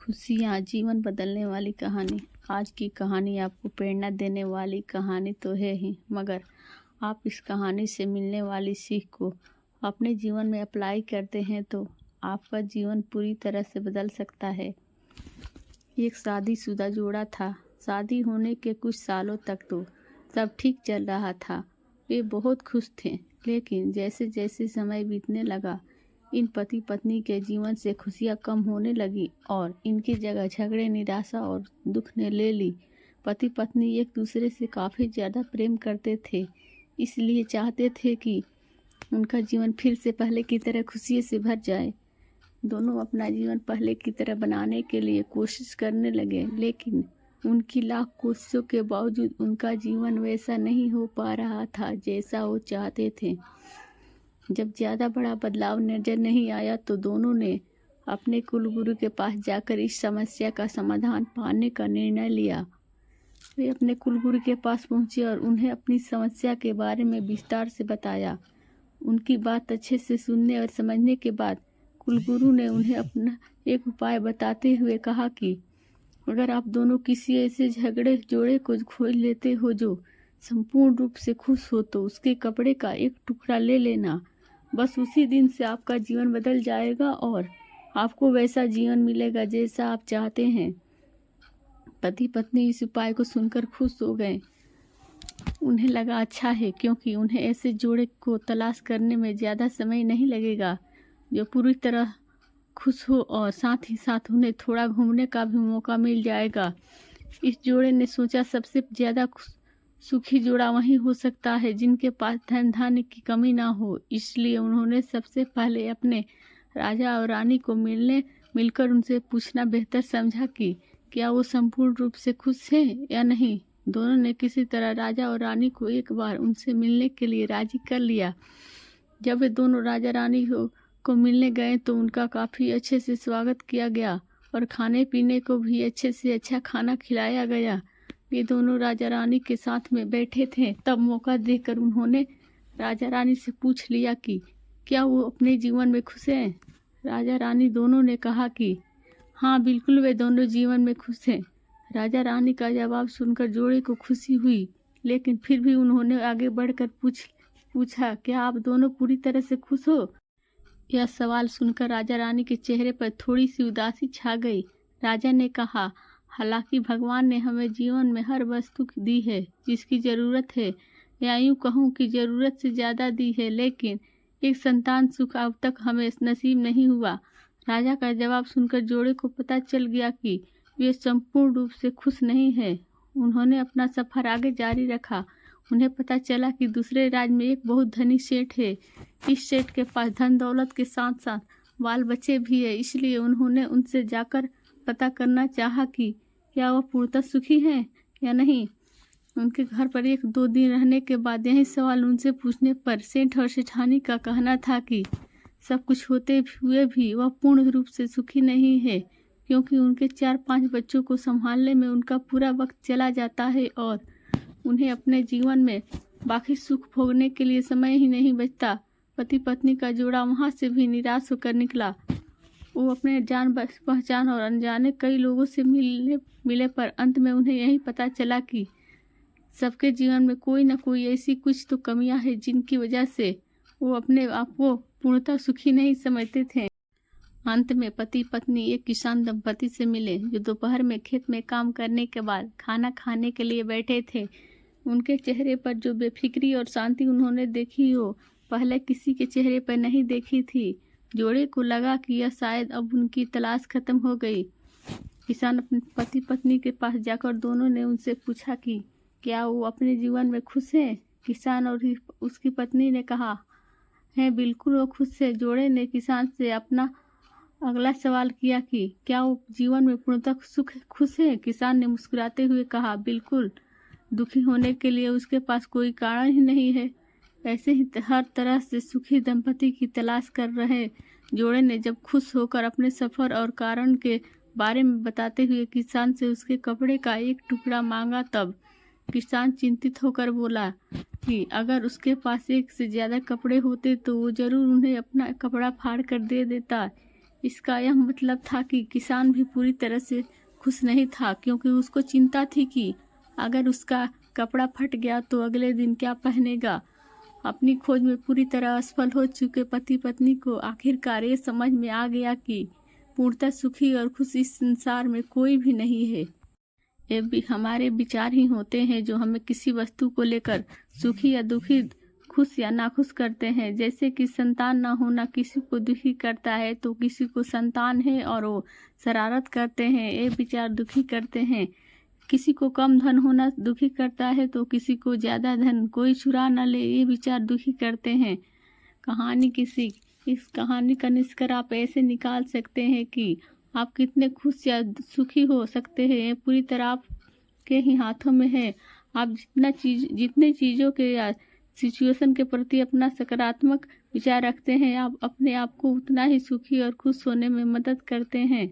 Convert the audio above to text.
खुशियाँ जीवन बदलने वाली कहानी। आज की कहानी आपको प्रेरणा देने वाली कहानी तो है ही, मगर आप इस कहानी से मिलने वाली सीख को अपने जीवन में अप्लाई करते हैं तो आपका जीवन पूरी तरह से बदल सकता है। एक शादीशुदा जोड़ा था। शादी होने के कुछ सालों तक तो सब ठीक चल रहा था। वे बहुत खुश थे, लेकिन जैसे जैसे समय बीतने लगा, इन पति पत्नी के जीवन से खुशियाँ कम होने लगी और इनकी जगह झगड़े, निराशा और दुख ने ले ली। पति पत्नी एक दूसरे से काफ़ी ज़्यादा प्रेम करते थे, इसलिए चाहते थे कि उनका जीवन फिर से पहले की तरह खुशी से भर जाए। दोनों अपना जीवन पहले की तरह बनाने के लिए कोशिश करने लगे, लेकिन उनकी लाख कोशिशों के बावजूद उनका जीवन वैसा नहीं हो पा रहा था जैसा वो चाहते थे। जब ज़्यादा बड़ा बदलाव नजर नहीं आया तो दोनों ने अपने कुलगुरु के पास जाकर इस समस्या का समाधान पाने का निर्णय लिया। वे अपने कुलगुरु के पास पहुंचे और उन्हें अपनी समस्या के बारे में विस्तार से बताया। उनकी बात अच्छे से सुनने और समझने के बाद कुलगुरु ने उन्हें अपना एक उपाय बताते हुए कहा कि अगर आप दोनों किसी ऐसे झगड़े जोड़े को खोज लेते हो जो संपूर्ण रूप से खुश हो तो उसके कपड़े का एक टुकड़ा ले लेना। बस उसी दिन से आपका जीवन बदल जाएगा और आपको वैसा जीवन मिलेगा जैसा आप चाहते हैं। पति पत्नी इस उपाय को सुनकर खुश हो गए। उन्हें लगा अच्छा है, क्योंकि उन्हें ऐसे जोड़े को तलाश करने में ज़्यादा समय नहीं लगेगा जो पूरी तरह खुश हो और साथ ही साथ उन्हें थोड़ा घूमने का भी मौका मिल जाएगा। इस जोड़े ने सोचा सबसे ज़्यादा सुखी जोड़ा वही हो सकता है जिनके पास धन धान्य की कमी ना हो। इसलिए उन्होंने सबसे पहले अपने राजा और रानी को मिलकर उनसे पूछना बेहतर समझा कि क्या वो संपूर्ण रूप से खुश हैं या नहीं। दोनों ने किसी तरह राजा और रानी को एक बार उनसे मिलने के लिए राजी कर लिया। जब वे दोनों राजा रानी को मिलने गए तो उनका काफ़ी अच्छे से स्वागत किया गया और खाने पीने को भी अच्छे से अच्छा खाना खिलाया गया। ये दोनों राजा रानी के साथ में बैठे थे, तब मौका देखकर उन्होंने राजा रानी से पूछ लिया कि क्या वो अपने जीवन में खुश हैं। राजा रानी दोनों ने कहा कि हाँ बिल्कुल, वे दोनों जीवन में खुश हैं। राजा रानी का जवाब सुनकर जोड़े को खुशी हुई, लेकिन फिर भी उन्होंने आगे बढ़कर पूछा क्या आप दोनों पूरी तरह से खुश हो। यह सवाल सुनकर राजा रानी के चेहरे पर थोड़ी सी उदासी छा गई। राजा ने कहा हालांकि भगवान ने हमें जीवन में हर वस्तु दी है जिसकी ज़रूरत है, या यूँ कहूँ कि ज़रूरत से ज़्यादा दी है, लेकिन एक संतान सुख अब तक हमें नसीब नहीं हुआ। राजा का जवाब सुनकर जोड़े को पता चल गया कि वे संपूर्ण रूप से खुश नहीं हैं। उन्होंने अपना सफ़र आगे जारी रखा। उन्हें पता चला कि दूसरे राज्य में एक बहुत धनी सेठ है। इस सेठ के पास धन दौलत के साथ साथ बाल बच्चे भी है, इसलिए उन्होंने उनसे जाकर पता करना चाहा कि क्या वह पूर्णतः सुखी हैं या नहीं। उनके घर पर 1-2 दिन रहने के बाद यही सवाल उनसे पूछने पर सेठ और सेठानी का कहना था कि सब कुछ होते हुए भी वह पूर्ण रूप से सुखी नहीं है, क्योंकि उनके 4-5 बच्चों को संभालने में उनका पूरा वक्त चला जाता है और उन्हें अपने जीवन में बाकी सुख भोगने के लिए समय ही नहीं बचता। पति पत्नी का जोड़ा वहाँ से भी निराश होकर निकला। वो अपने जान पहचान और अनजाने कई लोगों से मिले पर अंत में उन्हें यही पता चला कि सबके जीवन में कोई न कोई ऐसी कुछ तो कमियां हैं जिनकी वजह से वो अपने आप को पूर्णतः सुखी नहीं समझते थे। अंत में पति पत्नी एक किसान दंपति से मिले जो दोपहर में खेत में काम करने के बाद खाना खाने के लिए बैठे थे। उनके चेहरे पर जो बेफिक्री और शांति उन्होंने देखी हो पहले किसी के चेहरे पर नहीं देखी थी। जोड़े को लगा कि यह शायद अब उनकी तलाश खत्म हो गई। किसान अपने पति पत्नी के पास जाकर दोनों ने उनसे पूछा कि क्या वो अपने जीवन में खुश हैं। किसान और उसकी पत्नी ने कहा है बिल्कुल वो खुश है। जोड़े ने किसान से अपना अगला सवाल किया कि क्या वो जीवन में पूर्णतः खुश है। किसान ने मुस्कुराते हुए कहा बिल्कुल, दुखी होने के लिए उसके पास कोई कारण ही नहीं है। ऐसे ही हर तरह से सुखी दंपति की तलाश कर रहे जोड़े ने जब खुश होकर अपने सफ़र और कारण के बारे में बताते हुए किसान से उसके कपड़े का एक टुकड़ा मांगा, तब किसान चिंतित होकर बोला कि अगर उसके पास एक से ज़्यादा कपड़े होते तो वो ज़रूर उन्हें अपना कपड़ा फाड़ कर दे देता। इसका यह मतलब था कि किसान भी पूरी तरह से खुश नहीं था, क्योंकि उसको चिंता थी कि अगर उसका कपड़ा फट गया तो अगले दिन क्या पहनेगा। अपनी खोज में पूरी तरह असफल हो चुके पति पत्नी को आखिरकार ये समझ में आ गया कि पूर्णतः सुखी और खुश इस संसार में कोई भी नहीं है। ये भी हमारे विचार ही होते हैं जो हमें किसी वस्तु को लेकर सुखी या दुखी, खुश या नाखुश करते हैं। जैसे कि संतान ना होना किसी को दुखी करता है तो किसी को संतान है और वो शरारत करते हैं, ये विचार दुखी करते हैं। किसी को कम धन होना दुखी करता है तो किसी को ज़्यादा धन कोई चुरा न ले, ये विचार दुखी करते हैं। कहानी की सीख। इस कहानी का निष्कर्ष आप ऐसे निकाल सकते हैं कि आप कितने खुश या सुखी हो सकते हैं ये पूरी तरह आपके ही हाथों में है। आप जितने चीज़ों के या सिचुएशन के प्रति अपना सकारात्मक विचार रखते हैं, आप अपने आप को उतना ही सुखी और खुश होने में मदद करते हैं।